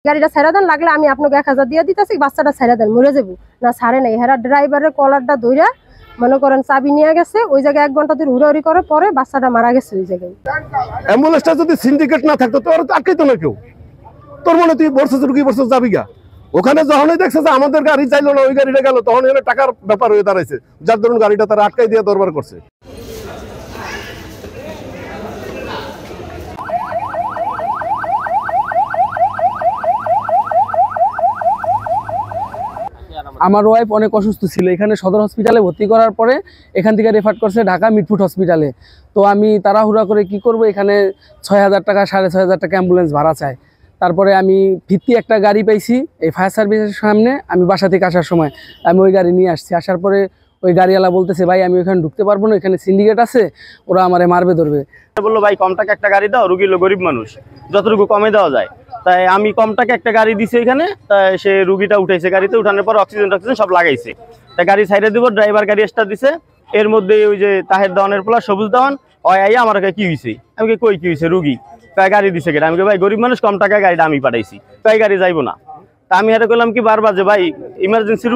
গাড়িটা ছাইরা দেন, লাগলে আমি আপনাকে 1000 দিয়ে দিতেছি, বাচ্চাটা ছাইরা দেন, মরে যাবো না। ছাড়ে নাই, হেরা ড্রাইভারের কলারটা ধইরা মনে করেন চাবি নিয়ে গেছে, ওই জায়গায় 1 ঘন্টা ধরে হুড়াহুড়ি করে, পরে বাচ্চাটা মারা গেছে ওই জায়গায়। অ্যাম্বুলেন্সটা যদি সিন্ডিকেট না থাকতো তোর তো আটকাইতো না কেউ। তোর মনে তুই বর্ষে রুগী বর্ষে যাবি গা, ওখানে যখনই দেখছে যে আমাদের গাড়ি চাইলো না, ওই গাড়িটা গেল, তখন এখানে টাকার ব্যাপার হয়ে দাঁড়াইছে, যার ধরুন গাড়িটা তারা আটকাই দিয়ে দরবার করছে। আমার ওয়াইফ অনেক অসুস্থ ছিল, এখানে সদর হসপিটালে ভর্তি করার পরে এখান থেকে রেফার করছে ঢাকা মিটফুট হসপিটালে। তো আমি তাড়াহুড়া করে কি করব, এখানে 6000 টাকা 6500 টাকা অ্যাম্বুলেন্স ভাড়া চাই। তারপরে আমি ভিত্তি একটা গাড়ি পাইছি এই ফায়ার সার্ভিসের সামনে, আমি বাসা থেকে আসার সময় আমি ওই গাড়ি নিয়ে আসছি। আসার পরে ওই গাড়িওয়ালা বলতেছে, ভাই আমি ওইখানে ঢুকতে পারবো না, এখানে সিন্ডিকেট আছে, ওরা আমারে মারবে ধরবে। বললো ভাই কম টাকা একটা গাড়ি দাও, রুগী গরিব মানুষ, যতটুকু কমে দেওয়া যায়। তাই আমি কম টাকা একটা গাড়ি দিছি এখানে, তাই সে রুগীটা উঠেছে গাড়িতে, উঠানোর পর অক্সিজেন সব লাগাইছে। তাই গাড়ি সাইডে দিব, ড্রাইভার গাড়ি স্টার্ট দিছে। এর মধ্যে ওই যে তাহের দেওয়ানের পোলা সবুজ দেওয়ান ওই আইয়া আমার কি হয়েছে, আমি কই কি হয়েছে রুগী, তাই গাড়ি দিছে কেটে। আমি ভাই গরিব মানুষ, কম টাকায় গাড়িটা আমি পাঠাইছি, তাই গাড়ি যাইবো না। তা আমি হাতে করলাম কি বারবার যে ভাই ইমার্জেন্সি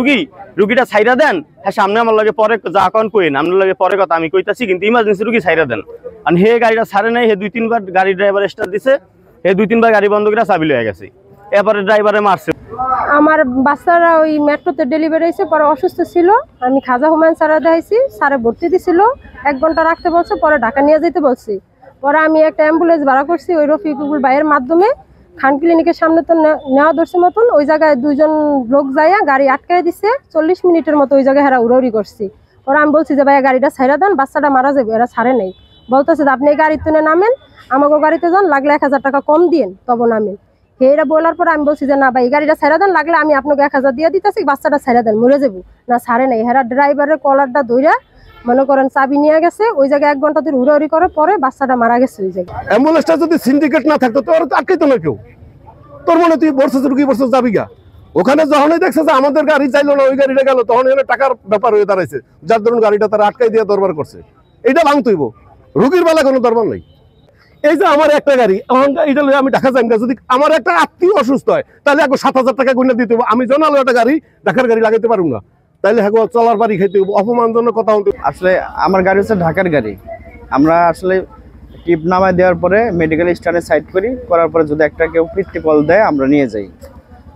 রুগীটা ছাইরা দেন, হ্যাঁ সামনে আমার লাগে পরে যা কন কইন, আপনার লাগে পরে কথা আমি কইতাছি, কিন্তু ইমার্জেন্সি রুগী ছাইরা দেন। আর হে গাড়িটা ছাড়ে নাই, হে 2-3 বার গাড়ি ড্রাইভার স্টার্ট দিছে, হে 2-3 বার গাড়ি বন্ধ করে চাবি লয়ে গেছে, এরপরে ড্রাইভারে মারছে। আমার বাচ্চারা ওই মেট্রোতে ডেলিভারি হয়েছে, পরে অসুস্থ ছিল, আমি খাজা হুমায়ুন স্যারে দেখাইছি, স্যারে ভর্তি দিছিল, 1 ঘন্টা রাখতে বলছে, পরে ঢাকা নিয়ে যেতে বলছি। পরে আমি একটা অ্যাম্বুলেন্স ভাড়া করছি ওই রফিকুল ভাইয়ের মাধ্যমে, খান ক্লিনিকের সামনে তো নেওয়া ধরছে মতন, ওই জায়গায় 2 জন লোক যাইয়া গাড়ি আটকায় দিছে, 40 মিনিটের মতো ওই জায়গায় হেরা উড়াউড়ি করছি। পরে আমি বলছি যে ভাইয়া গাড়িটা ছাইরা দেন, বাচ্চাটা মারা যাবে, এরা ছাড়ে নেই। বলতেছে যে আপনি এই গাড়িতে নামেন, আমাকে গাড়িতে যান, লাগলে 1000 টাকা কম দিন তবে নামেন। এরা বলার পরে আমি বলছি যে না ভাই গাড়িটা ছাইরা দেন, লাগলে আমি আপনাকে 1000 দিয়ে দিতেছি, বাচ্চাটা ছাইরা দেন, মরে যাবো না। ছাড়ে নাই, হেরা ড্রাইভারের কলারটা ধইরা মনে করেন চাবি নিয়ে গেছে, ওই জায়গায় 1 ঘন্টা ধরে হুড়াহুড়ি করে, পরে বাচ্চাটা মারা গেছে ওই জায়গায়। অ্যাম্বুলেন্সটা যদি সিন্ডিকেট না থাকতো তোর তো আটকাইতো না কেউ। তোর মনে তুই বর্ষে রুগী বর্ষে যাবি গা, ওখানে যখনই দেখছে যে আমাদের গাড়ি চাইলো না, ওই গাড়িটা গেল, তখন এখানে টাকার ব্যাপার হয়ে দাঁড়াইছে, যার ধরুন গাড়িটা তারা আটকাই দিয়ে দরবার করছে। এইটা ভাঙতইব, রুগীর বেলা কোনো দরবার নেই। এই যে আমার একটা গাড়ি, এটা আমি ঢাকা যাই, যদি আমার একটা আত্মীয় অসুস্থ হয় তাহলে 7000 টাকা গুণে দিতে হবে। আমি জনালো একটা গাড়ি, ঢাকার গাড়ি লাগাইতে পারবো না, তাহলে হ্যাঁ চলার বাড়ি খাইতে হবে, অপমানজনক কথা হতে। আসলে আমার গাড়ি হচ্ছে ঢাকার গাড়ি, আমরা আসলে টিপ নামায় দেওয়ার পরে মেডিকেল স্ট্যান্ডে সাইড করার পরে যদি একটা কেউ ফিরতি কল দেয় আমরা নিয়ে যাই।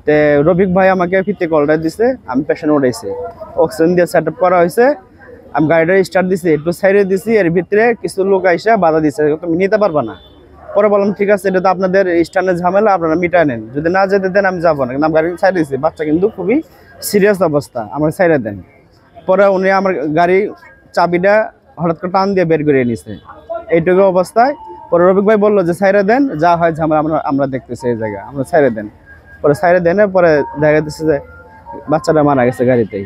তো রফিক ভাই আমাকে ফিরতি কলটা দিছে, আমি পেশেন্ট উঠেছি, অক্সিজেন দিয়ে সেট আপ করা হয়েছে, আমি গাড়িটা স্টার্ট দিছি, একটু সাইডে দিছি, এর ভিতরে কিছু লোক আইসা বাধা দিচ্ছে, তুমি নিতে পারবা না। পরে বললাম ঠিক আছে, এটা তো আপনাদের স্ট্যান্ডের ঝামেলা, আপনারা মিটায় নেন, যদি না যেতে দেন আমি যাবো না, কিন্তু আমি গাড়ি সাইডে দিচ্ছি, বাচ্চা কিন্তু খুবই সিরিয়াস অবস্থা, আমাকে সাইডে দেন। পরে উনি আমার গাড়ি চাবিটা হঠাৎ করে টান দিয়ে বের করে নিছে, এইটুকু অবস্থায়। পরে রফিক ভাই বললো যে সাইডে দেন, যা হয় ঝামেলা আমরা দেখতেছি এই জায়গায়, আমরা সাইডে দেন। পরে সাইডে দেন, পরে দেখা যাচ্ছে যে বাচ্চাটা মারা গেছে গাড়িতেই।